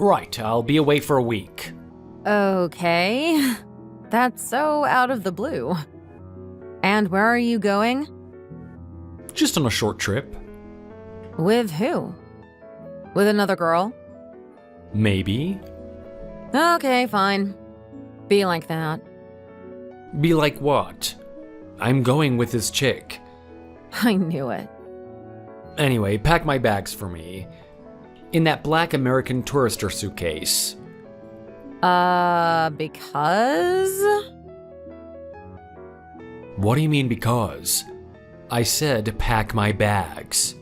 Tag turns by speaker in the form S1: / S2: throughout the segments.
S1: Right, I'll be away for a week.
S2: Okay. That's so out of the blue. And where are you going?
S1: Just on a short trip.
S2: With who? With another girl?
S1: Maybe.
S2: Okay, fine. Be like that.
S1: Be like what? I'm going with this chick.
S2: I knew it.
S1: Anyway, pack my bags for me. In that black American Tourister suitcase.
S2: Because?
S1: What do you mean because? I said pack my bags.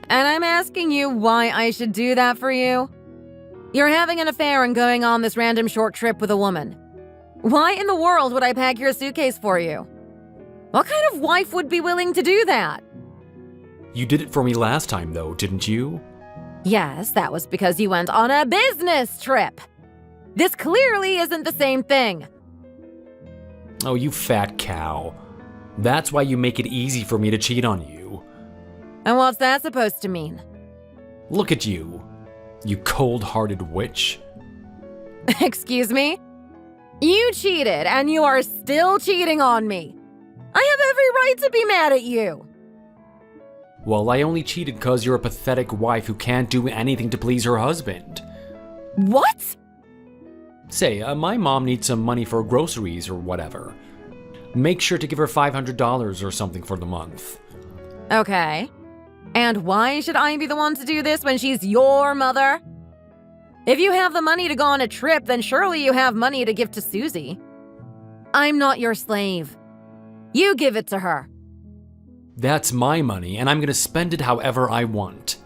S2: And I'm asking you why I should do that for you? You're having an affair and going on this random short trip with a woman. Why in the world would I pack your suitcase for you? What kind of wife would be willing to do that?
S1: You did it for me last time though, didn't you?
S2: Yes, that was because you went on a business trip. This clearly isn't the same thing.
S1: Oh, you fat cow. That's why you make it easy for me to cheat on you.
S2: And what's that supposed to mean?
S1: Look at you, you cold-hearted witch.
S2: Excuse me? You cheated, and you are still cheating on me. I have every right to be mad at you.
S1: Well, I only cheated because you're a pathetic wife who can't do anything to please her husband.
S2: What?
S1: Say, my mom needs some money for groceries or whatever. Make sure to give her $500 or something for the month.
S2: Okay. And why should I be the one to do this when she's your mother? If you have the money to go on a trip, then surely you have money to give to Susie. I'm not your slave. You give it to her.
S1: That's my money, and I'm gonna spend it however I want.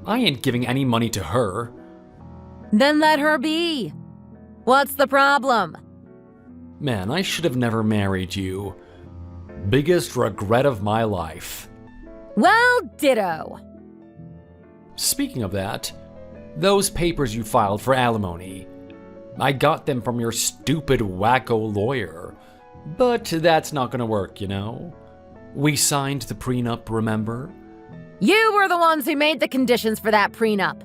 S1: I ain't giving any money to her.
S2: Then let her be. What's the problem?
S1: Man, I should have never married you. Biggest regret of my life.
S2: Well, ditto.
S1: Speaking of that, those papers you filed for alimony, I got them from your stupid wacko lawyer. But that's not gonna work, you know? We signed the prenup, remember?
S2: You were the ones who made the conditions for that prenup.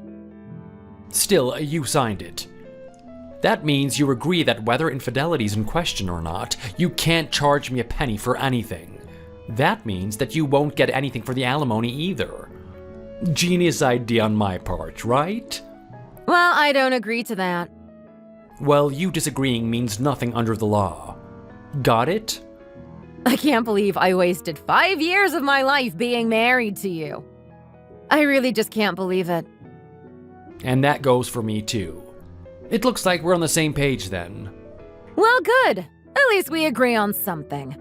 S1: Still, you signed it. That means you agree that whether infidelity's in question or not, you can't charge me a penny for anything. That means that you won't get anything for the alimony either. Genius idea on my part, right?
S2: Well, I don't agree to that.
S1: Well, you disagreeing means nothing under the law. Got it?
S2: I can't believe I wasted 5 years of my life being married to you. I really just can't believe it.
S1: And that goes for me too. It looks like we're on the same page then.
S2: Well, good. At least we agree on something.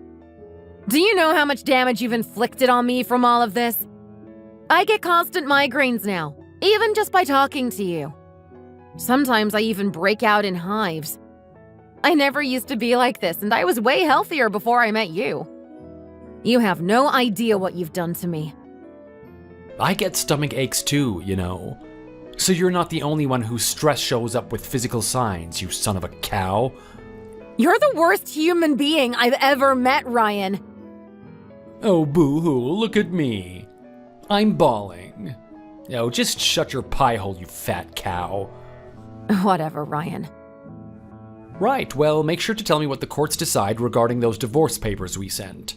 S2: Do you know how much damage you've inflicted on me from all of this? I get constant migraines now, even just by talking to you. Sometimes I even break out in hives. I never used to be like this, and I was way healthier before I met you. You have no idea what you've done to me.
S1: I get stomach aches too, you know. So you're not the only one whose stress shows up with physical signs, you son of a cow.
S2: You're the worst human being I've ever met, Ryan.
S1: Oh, boo-hoo, look at me. I'm bawling. Oh, just shut your pie hole, you fat cow.
S2: Whatever, Ryan.
S1: Right, well, make sure to tell me what the courts decide regarding those divorce papers we sent.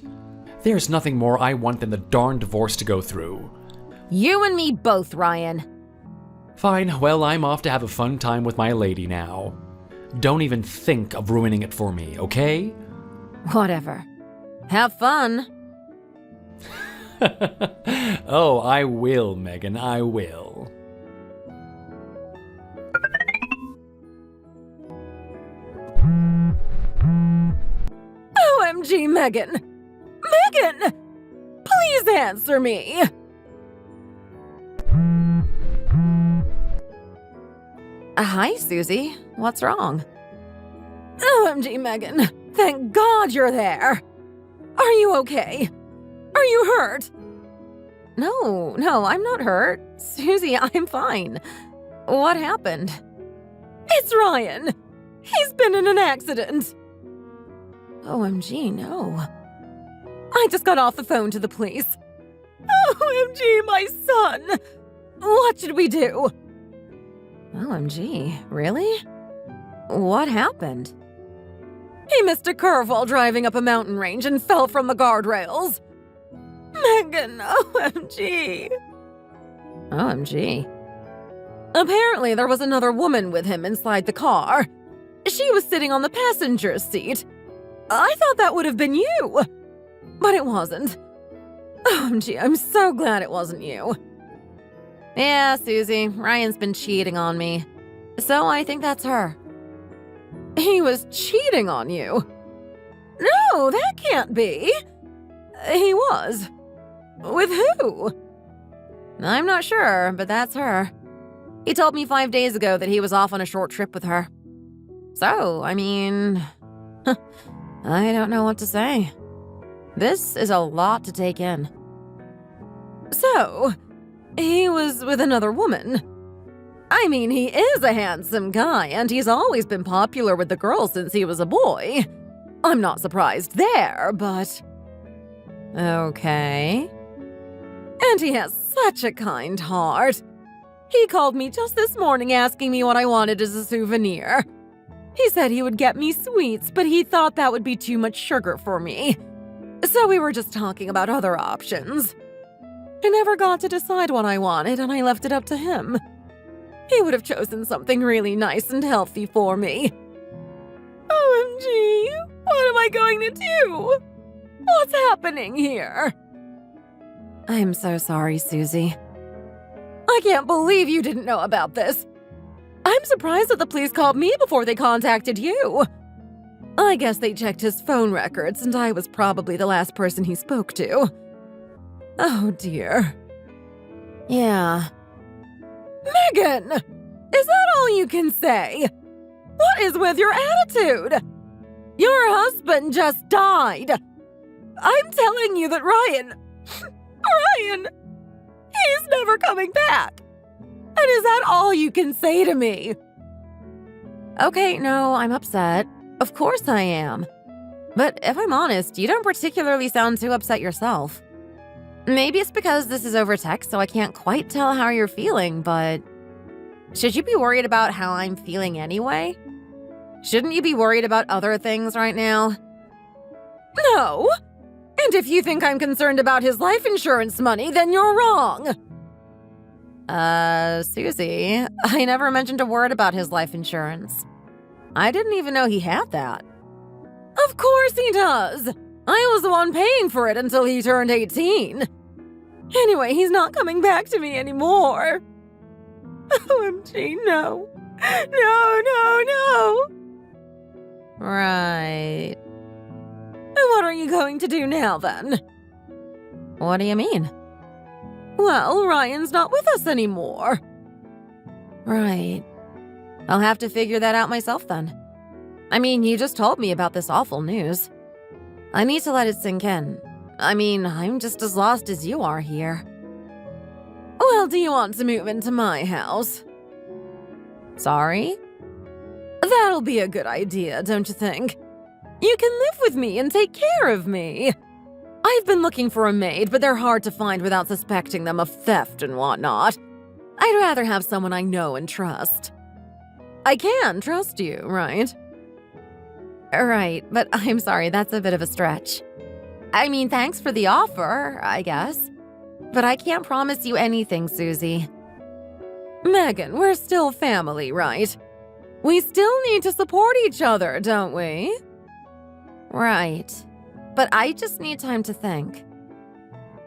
S1: There's nothing more I want than the darn divorce to go through.
S2: You and me both, Ryan.
S1: Fine, well, I'm off to have a fun time with my lady now. Don't even think of ruining it for me, okay?
S2: Whatever. Have fun.
S1: Oh, I will, Megan, I will.
S2: OMG, Megan! Megan! Please answer me! Hi, Susie. What's wrong? OMG, Megan. Thank God you're there. Are you okay? Are you hurt? No, I'm not hurt. Susie, I'm fine. What happened? It's Ryan. He's been in an accident. OMG, no. I just got off the phone to the police. OMG, my son! What should we do? OMG, really? What happened? He missed a curve while driving up a mountain range and fell from the guardrails. Megan, OMG. OMG. Apparently, there was another woman with him inside the car. She was sitting on the passenger seat. I thought that would have been you, but it wasn't. OMG, I'm so glad it wasn't you. Yeah, Susie, Ryan's been cheating on me. So I think that's her. He was cheating on you? No, that can't be. He was. With who? I'm not sure, but that's her. He told me 5 days ago that he was off on a short trip with her. So, I mean, I don't know what to say. This is a lot to take in. So, he was with another woman. I mean, he is a handsome guy, and he's always been popular with the girls since he was a boy. I'm not surprised there, but... Okay. And he has such a kind heart. He called me just this morning asking me what I wanted as a souvenir. He said he would get me sweets, but he thought that would be too much sugar for me. So we were just talking about other options. I never got to decide what I wanted, and I left it up to him. He would have chosen something really nice and healthy for me. OMG, what am I going to do? What's happening here? I'm so sorry, Susie. I can't believe you didn't know about this. I'm surprised that the police called me before they contacted you. I guess they checked his phone records, and I was probably the last person he spoke to. Oh, dear. Yeah. Megan! Is that all you can say? What is with your attitude? Your husband just died. I'm telling you that Ryan, he's never coming back. And is that all you can say to me? Okay, no, I'm upset. Of course I am. But if I'm honest, you don't particularly sound too upset yourself. Maybe it's because this is over text, so I can't quite tell how you're feeling, but... Should you be worried about how I'm feeling anyway? Shouldn't you be worried about other things right now? No! And if you think I'm concerned about his life insurance money, then you're wrong! Susie, I never mentioned a word about his life insurance. I didn't even know he had that. Of course he does! I was the one paying for it until he turned 18. Anyway, he's not coming back to me anymore. OMG, no. No. Right. And what are you going to do now, then? What do you mean? Well, Ryan's not with us anymore. Right. I'll have to figure that out myself, then. I mean, you just told me about this awful news. I need to let it sink in. I mean, I'm just as lost as you are here. Well, do you want to move into my house? Sorry? That'll be a good idea, don't you think? You can live with me and take care of me. I've been looking for a maid, but they're hard to find without suspecting them of theft and whatnot. I'd rather have someone I know and trust. I can trust you, right? Right, but I'm sorry, that's a bit of a stretch. I mean, thanks for the offer, I guess. But I can't promise you anything, Susie. Megan, we're still family, right? We still need to support each other, don't we? Right. But I just need time to think.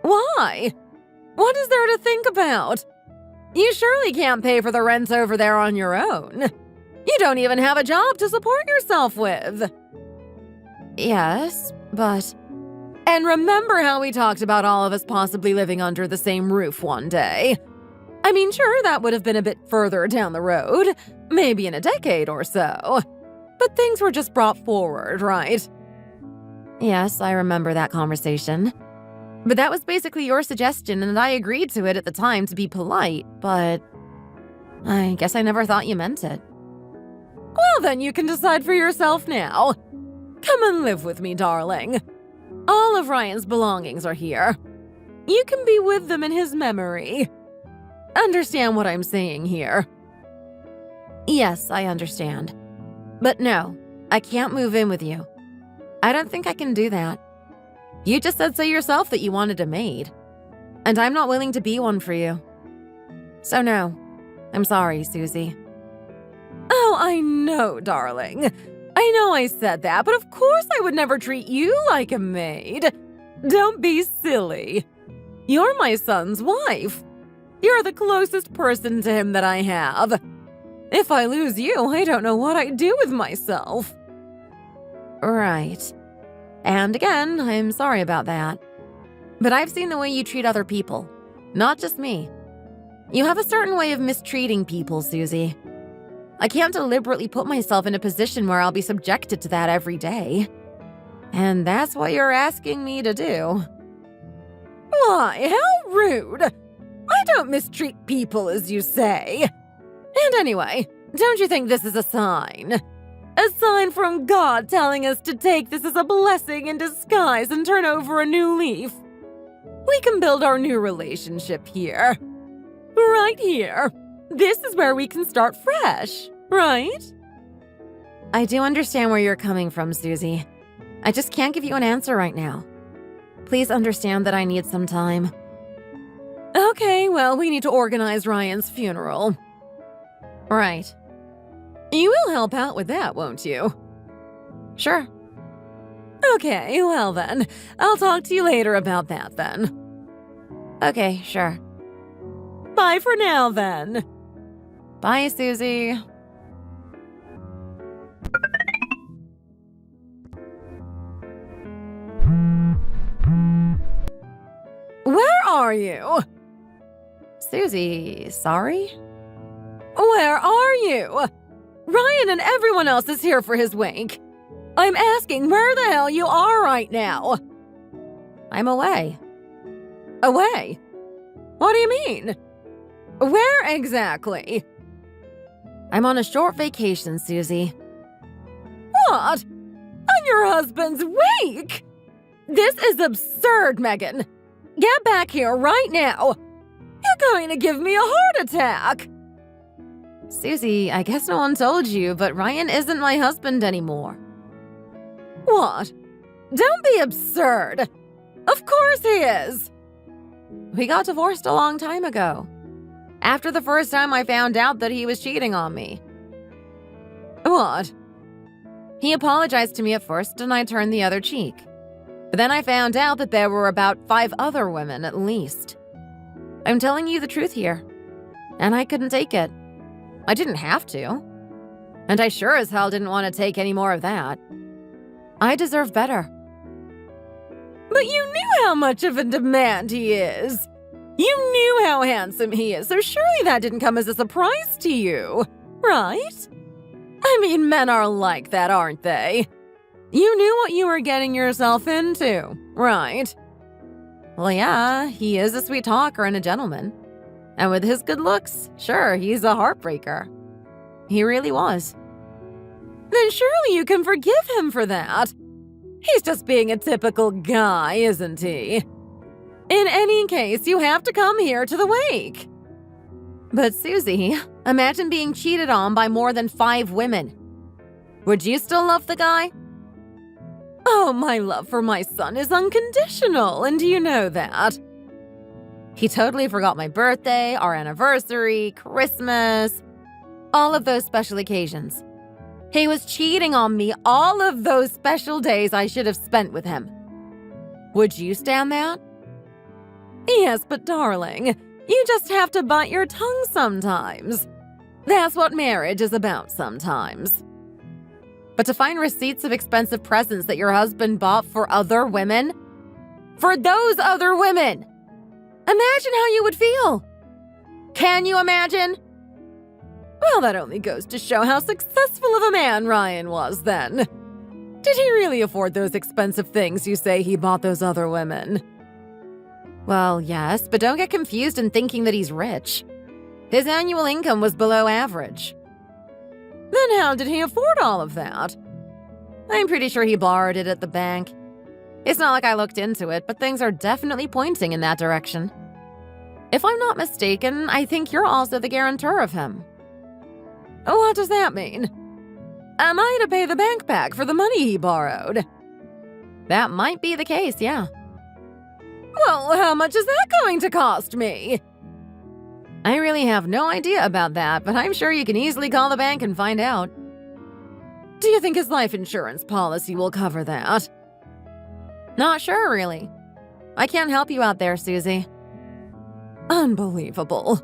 S2: Why? What is there to think about? You surely can't pay for the rent over there on your own. You don't even have a job to support yourself with. Yes, but... And remember how we talked about all of us possibly living under the same roof one day? I mean, sure, that would have been a bit further down the road, maybe in a decade or so. But things were just brought forward, right? Yes, I remember that conversation. But that was basically your suggestion, and I agreed to it at the time to be polite, but... I guess I never thought you meant it. Well, then you can decide for yourself now. Come and live with me, darling. All of Ryan's belongings are here. You can be with them in his memory. Understand what I'm saying here? Yes, I understand. But no, I can't move in with you. I don't think I can do that. You just said so yourself that you wanted a maid. And I'm not willing to be one for you. So no, I'm sorry, Susie. Oh, I know, darling. I know I said that, but of course I would never treat you like a maid. Don't be silly. You're my son's wife. You're the closest person to him that I have. If I lose you, I don't know what I'd do with myself. Right. And again, I'm sorry about that. But I've seen the way you treat other people, not just me. You have a certain way of mistreating people, Susie. I can't deliberately put myself in a position where I'll be subjected to that every day. And that's what you're asking me to do. Why, how rude! I don't mistreat people, as you say. And anyway, don't you think this is a sign? A sign from God telling us to take this as a blessing in disguise and turn over a new leaf. We can build our new relationship here. Right here. This is where we can start fresh, right? I do understand where you're coming from, Susie. I just can't give you an answer right now. Please understand that I need some time. Okay, well, we need to organize Ryan's funeral. Right. You will help out with that, won't you? Sure. Okay, well then, I'll talk to you later about that then. Okay, sure. Bye for now then. Bye, Susie. Where are you? Susie, sorry? Where are you? Ryan and everyone else is here for his wake. I'm asking where the hell you are right now. I'm away. Away? What do you mean? Where exactly? I'm on a short vacation, Susie. What? On your husband's wake? This is absurd, Megan. Get back here right now. You're going to give me a heart attack. Susie, I guess no one told you, but Ryan isn't my husband anymore. What? Don't be absurd. Of course he is. We got divorced a long time ago. After the first time I found out that he was cheating on me. What? He apologized to me at first and I turned the other cheek. But then I found out that there were about 5 other women at least. I'm telling you the truth here. And I couldn't take it. I didn't have to. And I sure as hell didn't want to take any more of that. I deserve better. But you knew how much of a demand he is. You knew how handsome he is, so surely that didn't come as a surprise to you, right? I mean, men are like that, aren't they? You knew what you were getting yourself into, right? Well, yeah, he is a sweet talker and a gentleman. And with his good looks, sure, he's a heartbreaker. He really was. Then surely you can forgive him for that. He's just being a typical guy, isn't he? In any case, you have to come here to the wake. But Susie, imagine being cheated on by more than 5 women. Would you still love the guy? Oh, my love for my son is unconditional, and you know that. He totally forgot my birthday, our anniversary, Christmas, all of those special occasions. He was cheating on me all of those special days I should have spent with him. Would you stand that? Yes, but darling, you just have to bite your tongue sometimes. That's what marriage is about sometimes. But to find receipts of expensive presents that your husband bought for other women? For those other women! Imagine how you would feel. Can you imagine? Well, that only goes to show how successful of a man Ryan was then. Did he really afford those expensive things you say he bought those other women? Well, yes, but don't get confused in thinking that he's rich. His annual income was below average. Then how did he afford all of that? I'm pretty sure he borrowed it at the bank. It's not like I looked into it, but things are definitely pointing in that direction. If I'm not mistaken, I think you're also the guarantor of him. What does that mean? Am I to pay the bank back for the money he borrowed? That might be the case, yeah. Well, how much is that going to cost me? I really have no idea about that, but I'm sure you can easily call the bank and find out. Do you think his life insurance policy will cover that? Not sure, really. I can't help you out there, Susie. Unbelievable.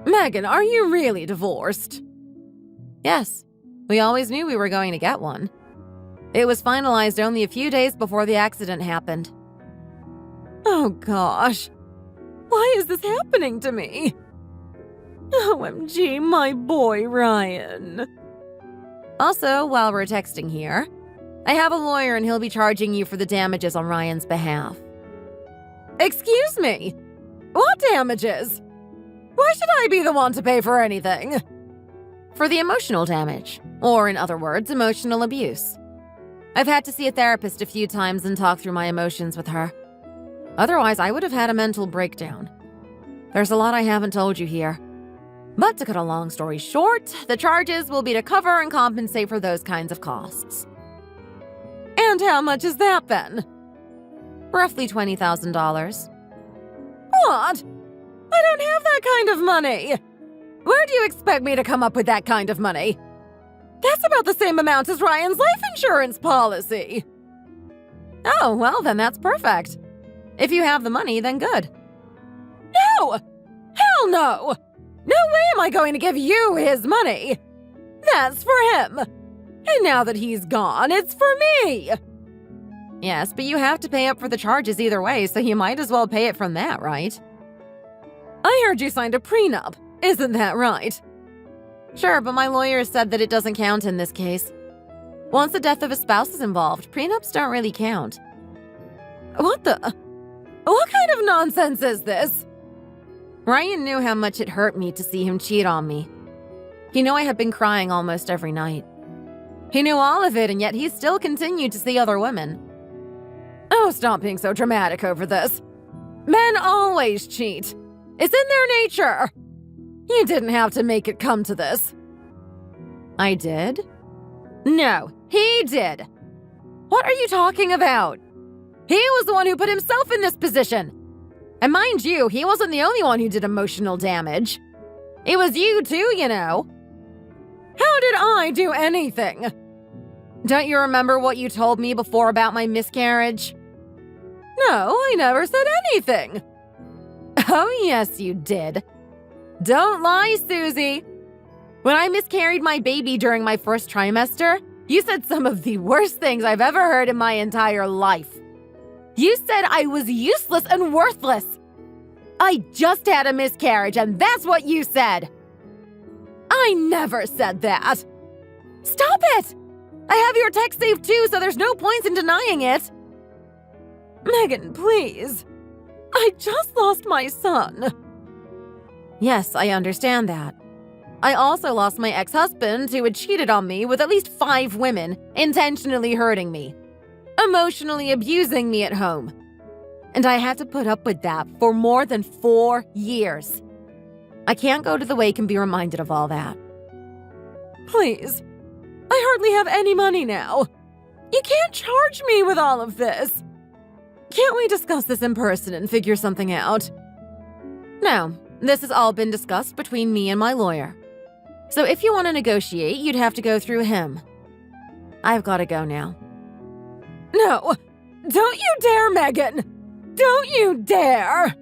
S2: Megan, are you really divorced? Yes. We always knew we were going to get one. It was finalized only a few days before the accident happened. Oh gosh. Why is this happening to me? OMG, my boy Ryan. Also, while we're texting here, I have a lawyer and he'll be charging you for the damages on Ryan's behalf. Excuse me? What damages? Why should I be the one to pay for anything? For the emotional damage, or in other words, emotional abuse. I've had to see a therapist a few times and talk through my emotions with her. Otherwise, I would have had a mental breakdown. There's a lot I haven't told you here. But to cut a long story short, the charges will be to cover and compensate for those kinds of costs. And how much is that then? Roughly $20,000. What? I don't have that kind of money. Where do you expect me to come up with that kind of money? That's about the same amount as Ryan's life insurance policy. Oh, well, then that's perfect. If you have the money, then good. No! Hell no! No way am I going to give you his money! That's for him! And now that he's gone, it's for me! Yes, but you have to pay up for the charges either way, so you might as well pay it from that, right? I heard you signed a prenup. Isn't that right? Sure, but my lawyer said that it doesn't count in this case. Once the death of a spouse is involved, prenups don't really count. What kind of nonsense is this? Ryan knew how much it hurt me to see him cheat on me. He knew I had been crying almost every night. He knew all of it, and yet he still continued to see other women. Oh, stop being so dramatic over this. Men always cheat. It's in their nature. You didn't have to make it come to this. I did? No, he did. What are you talking about? He was the one who put himself in this position. And mind you, he wasn't the only one who did emotional damage. It was you too, you know. How did I do anything? Don't you remember what you told me before about my miscarriage? No, I never said anything. Oh, yes, you did. Don't lie, Susie. When I miscarried my baby during my first trimester, you said some of the worst things I've ever heard in my entire life. You said I was useless and worthless. I just had a miscarriage, and that's what you said. I never said that. Stop it! I have your text saved too, so there's no point in denying it. Megan, please. I just lost my son. Yes, I understand that. I also lost my ex-husband who had cheated on me with at least 5 women, intentionally hurting me, emotionally abusing me at home. And I had to put up with that for more than 4 years. I can't go to the wake and be reminded of all that. Please. I hardly have any money now. You can't charge me with all of this. Can't we discuss this in person and figure something out? No, this has all been discussed between me and my lawyer. So if you want to negotiate, you'd have to go through him. I've got to go now. No, don't you dare, Megan! Don't you dare!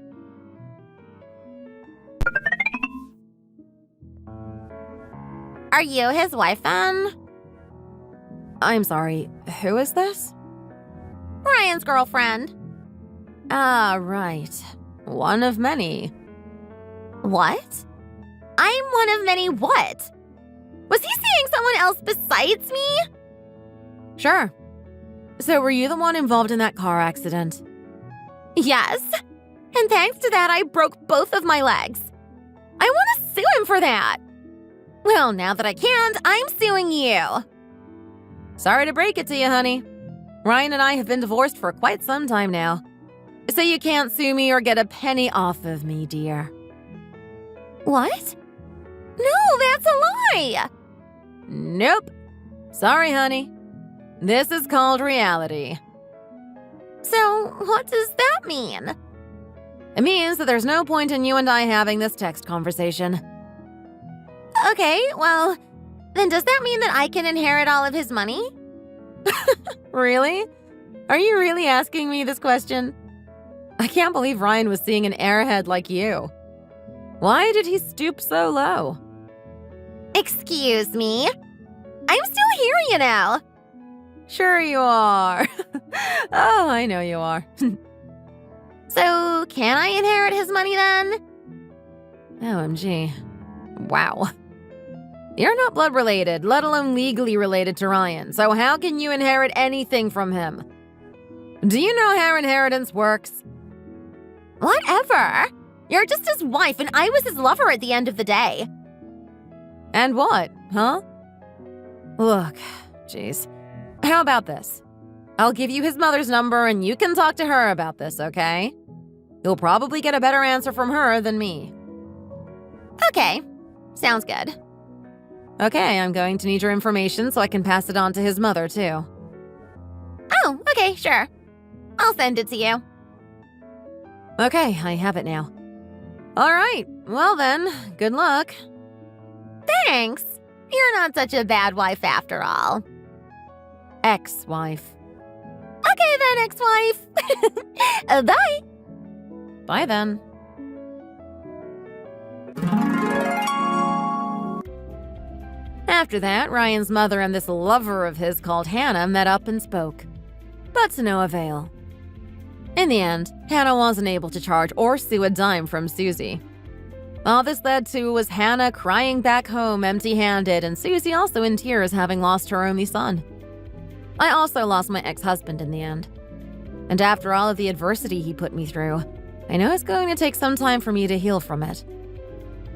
S2: Are you his wife, then? I'm sorry, who is this? Ryan's girlfriend. Ah, right. One of many. What? I'm one of many what? Was he seeing someone else besides me? Sure. So were you the one involved in that car accident? Yes. And thanks to that, I broke both of my legs. I want to sue him for that. Well, now that I can't, I'm suing you. Sorry to break it to you, honey. Ryan and I have been divorced for quite some time now. So you can't sue me or get a penny off of me, dear. What? No,
S3: That's a lie!
S2: Nope. Sorry, honey. This is called reality.
S3: So, what does that mean?
S2: It means that there's no point in you and I having this text conversation.
S3: Okay, well, then does that mean that I can inherit all of his money?
S2: Really? Are you really asking me this question? I can't believe Ryan was seeing an airhead like you. Why did he stoop so low?
S3: Excuse me? I'm still here, you know.
S2: Sure you are. Oh, I know you are.
S3: So, can I inherit his money then?
S2: OMG. Wow. You're not blood related, let alone legally related to Ryan, so how can you inherit anything from him? Do you know how inheritance works?
S3: Whatever. You're just his wife, and I was his lover at the end of the day.
S2: And what, huh? Look, jeez. How about this? I'll give you his mother's number and you can talk to her about this, okay? You'll probably get a better answer from her than me.
S3: Okay, sounds good.
S2: Okay, I'm going to need your information so I can pass it on to his mother, too.
S3: Oh, okay, sure. I'll send it to you.
S2: Okay, I have it now. All right, well then, good luck.
S3: Thanks. You're not such a bad wife after all.
S2: Ex-wife.
S3: Okay then, ex-wife. Bye.
S2: Bye then. After that, Ryan's mother and this lover of his called Hannah met up and spoke. But to no avail. In the end, Hannah wasn't able to charge or sue a dime from Susie. All this led to was Hannah crying back home empty-handed and Susie also in tears having lost her only son. I also lost my ex-husband in the end. And after all of the adversity he put me through, I know it's going to take some time for me to heal from it.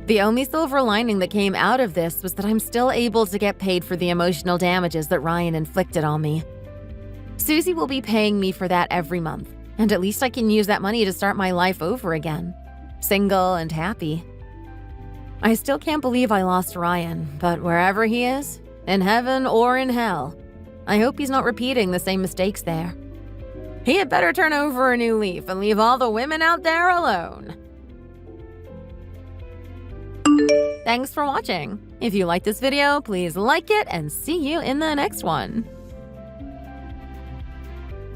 S2: The only silver lining that came out of this was that I'm still able to get paid for the emotional damages that Ryan inflicted on me. Susie will be paying me for that every month, and at least I can use that money to start my life over again, single and happy. I still can't believe I lost Ryan, but wherever he is, in heaven or in hell, I hope he's not repeating the same mistakes there. He had better turn over a new leaf and leave all the women out there alone. Thanks for watching. If you liked this video, please like it and see you in the next one.